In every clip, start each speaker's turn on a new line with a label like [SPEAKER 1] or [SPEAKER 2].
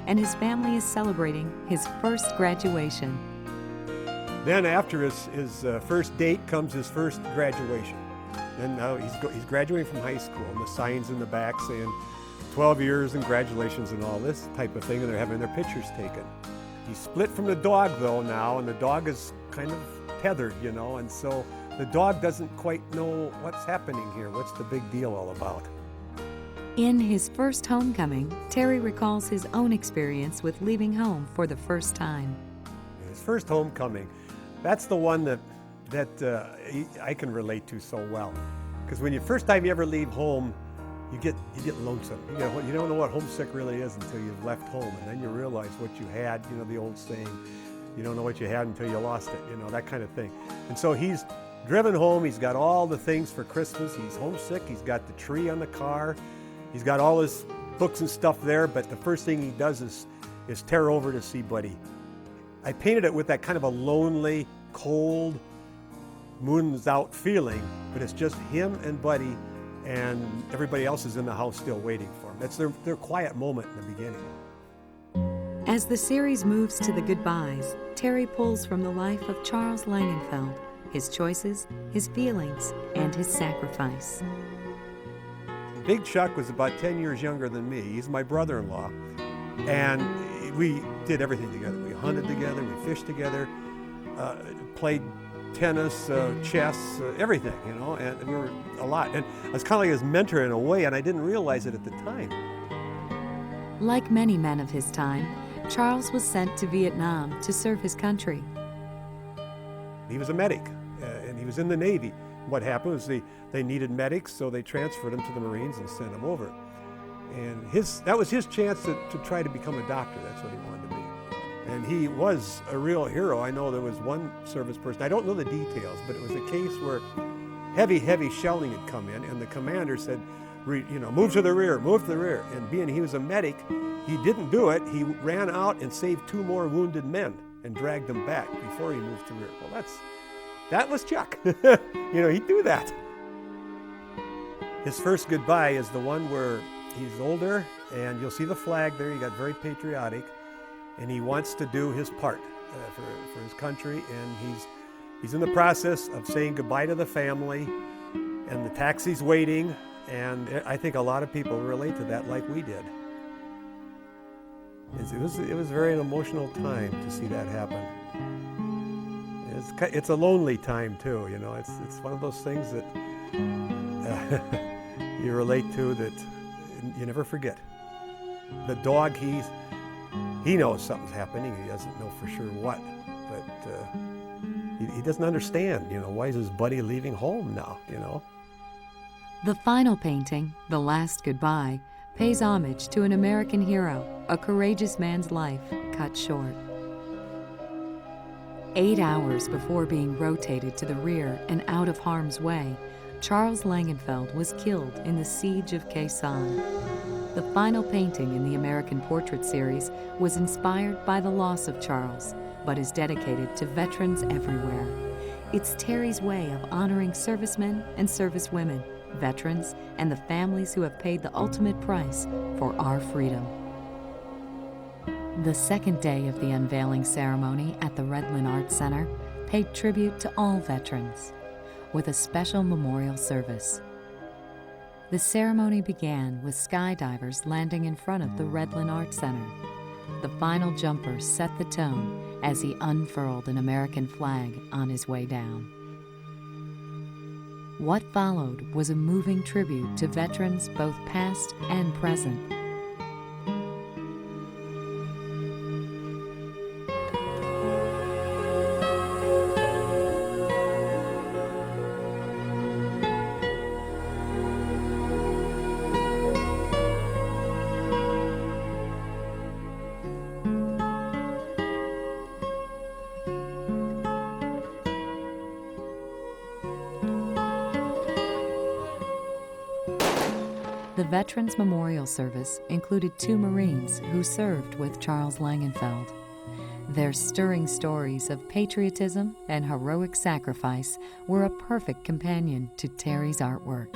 [SPEAKER 1] and his family is celebrating his first graduation.
[SPEAKER 2] Then after his first date comes his first graduation. And now he's graduating from high school, and the signs in the back saying 12 years and congratulations and all this type of thing, and they're having their pictures taken. He's split from the dog though now, and the dog is kind of tethered, and so the dog doesn't quite know what's happening here. What's the big deal all about?
[SPEAKER 1] In his first homecoming, Terry recalls his own experience with leaving home for the first time.
[SPEAKER 2] His first homecoming, that's the one that I can relate to so well. Because when first time you ever leave home, you get lonesome. You don't know what homesick really is until you've left home, and then you realize what you had. The old saying, you don't know what you had until you lost it. That kind of thing. And so he's driven home. He's got all the things for Christmas. He's homesick. He's got the tree on the car. He's got all his books and stuff there. But the first thing he does is tear over to see Buddy. I painted it with that kind of a lonely, cold, moon's out feeling, but it's just him and Buddy, and everybody else is in the house still waiting for him. That's their quiet moment in the beginning.
[SPEAKER 1] As the series moves to the goodbyes, Terry pulls from the life of Charles Langenfeld, his choices, his feelings, and his sacrifice.
[SPEAKER 2] Big Chuck was about 10 years younger than me. He's my brother-in-law, and we did everything together. We hunted together, we fished together, played tennis, chess, everything, and we were a lot. And I was kind of like his mentor in a way, and I didn't realize it at the time.
[SPEAKER 1] Like many men of his time, Charles was sent to Vietnam to serve his country.
[SPEAKER 2] He was a medic, and he was in the Navy. What happened was they needed medics, so they transferred him to the Marines and sent him over. And that was his chance to try to become a doctor. That's what he wanted to be. And he was a real hero. I know there was one service person, I don't know the details, but it was a case where heavy shelling had come in, and the commander said, move to the rear, move to the rear. And being he was a medic, he didn't do it. He ran out and saved 2 more wounded men and dragged them back before he moved to the rear. Well, that was Chuck. He'd do that. His first goodbye is the one where he's older, and you'll see the flag there. He got very patriotic, and he wants to do his part for his country, and he's in the process of saying goodbye to the family, and the taxi's waiting, and I think a lot of people relate to that like we did. It was a very emotional time to see that happen. It's a lonely time too, It's one of those things that you relate to that you never forget. The dog, he knows something's happening. He doesn't know for sure what, but he doesn't understand. Why is his buddy leaving home now?
[SPEAKER 1] The final painting, The Last Goodbye, pays homage to an American hero, a courageous man's life cut short. 8 hours before being rotated to the rear and out of harm's way, Charles Langenfeld was killed in the Siege of Khe Sanh. The final painting in the American Portrait series was inspired by the loss of Charles, but is dedicated to veterans everywhere. It's Terry's way of honoring servicemen and servicewomen, veterans, and the families who have paid the ultimate price for our freedom. The second day of the unveiling ceremony at the Redlin Art Center paid tribute to all veterans with a special memorial service. The ceremony began with skydivers landing in front of the Redlin Art Center. The final jumper set the tone as he unfurled an American flag on his way down. What followed was a moving tribute to veterans both past and present. The Veterans Memorial Service included 2 Marines who served with Charles Langenfeld. Their stirring stories of patriotism and heroic sacrifice were a perfect companion to Terry's artwork.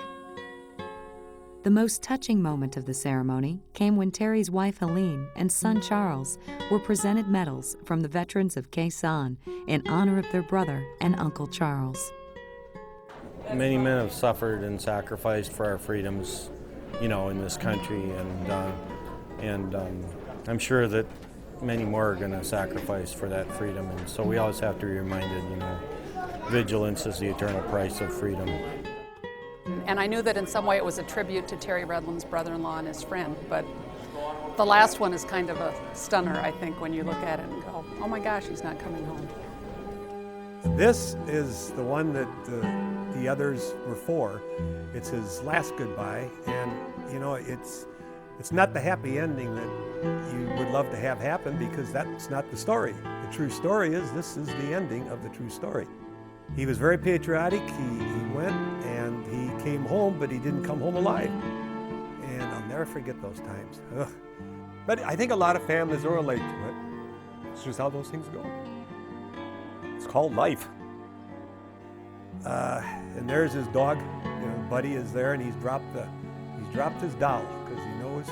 [SPEAKER 1] The most touching moment of the ceremony came when Terry's wife Helene and son Charles were presented medals from the veterans of Khe Sanh in honor of their brother and Uncle Charles.
[SPEAKER 3] Many men have suffered and sacrificed for our freedoms, in this country, and I'm sure that many more are going to sacrifice for that freedom. And so we always have to be reminded, vigilance is the eternal price of freedom.
[SPEAKER 4] And I knew that in some way it was a tribute to Terry Redlin's brother-in-law and his friend, but the last one is kind of a stunner, I think, when you look at it and go, oh my gosh, he's not coming home.
[SPEAKER 2] This is the one that the others were for. It's his last goodbye, and it's not the happy ending that you would love to have happen, because that's not the story. The true story is this is the ending of the true story. He was very patriotic. He went and he came home, but he didn't come home alive. And I'll never forget those times. Ugh. But I think a lot of families will relate to it. It's just how those things go. It's called life. And there's his dog. Buddy is there, and he's dropped his dowel because he knows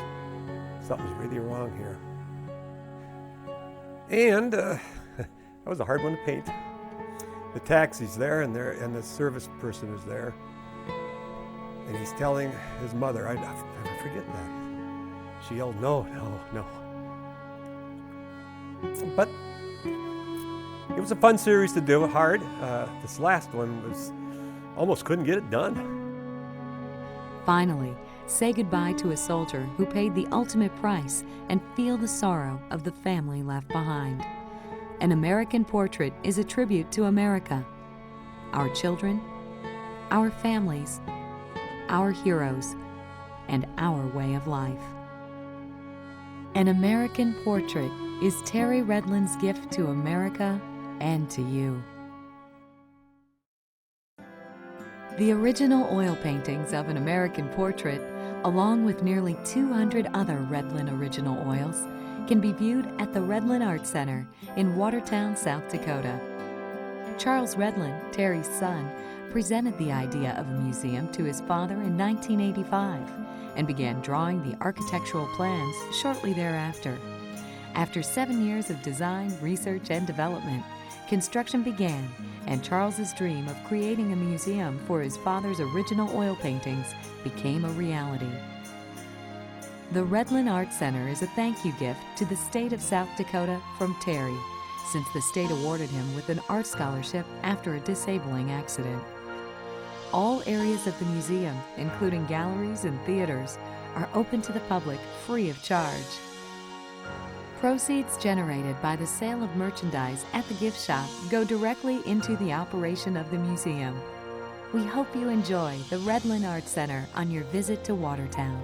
[SPEAKER 2] something's really wrong here. And that was a hard one to paint. The taxi's there, and the service person is there, and he's telling his mother, "I never forget that." She yelled, "No, no, no." But it was a fun series to do, hard. This last one was almost couldn't get it done.
[SPEAKER 1] Finally, say goodbye to a soldier who paid the ultimate price and feel the sorrow of the family left behind. An American Portrait is a tribute to America, our children, our families, our heroes, and our way of life. An American Portrait is Terry Redlin's gift to America and to you. The original oil paintings of An American Portrait, along with nearly 200 other Redlin original oils, can be viewed at the Redlin Art Center in Watertown, South Dakota. Charles Redlin, Terry's son, presented the idea of a museum to his father in 1985 and began drawing the architectural plans shortly thereafter. After 7 years of design, research, and development, construction began, and Charles's dream of creating a museum for his father's original oil paintings became a reality. The Redlin Art Center is a thank you gift to the state of South Dakota from Terry, since the state awarded him with an art scholarship after a disabling accident. All areas of the museum, including galleries and theaters, are open to the public free of charge. Proceeds generated by the sale of merchandise at the gift shop go directly into the operation of the museum. We hope you enjoy the Redlin Art Center on your visit to Watertown.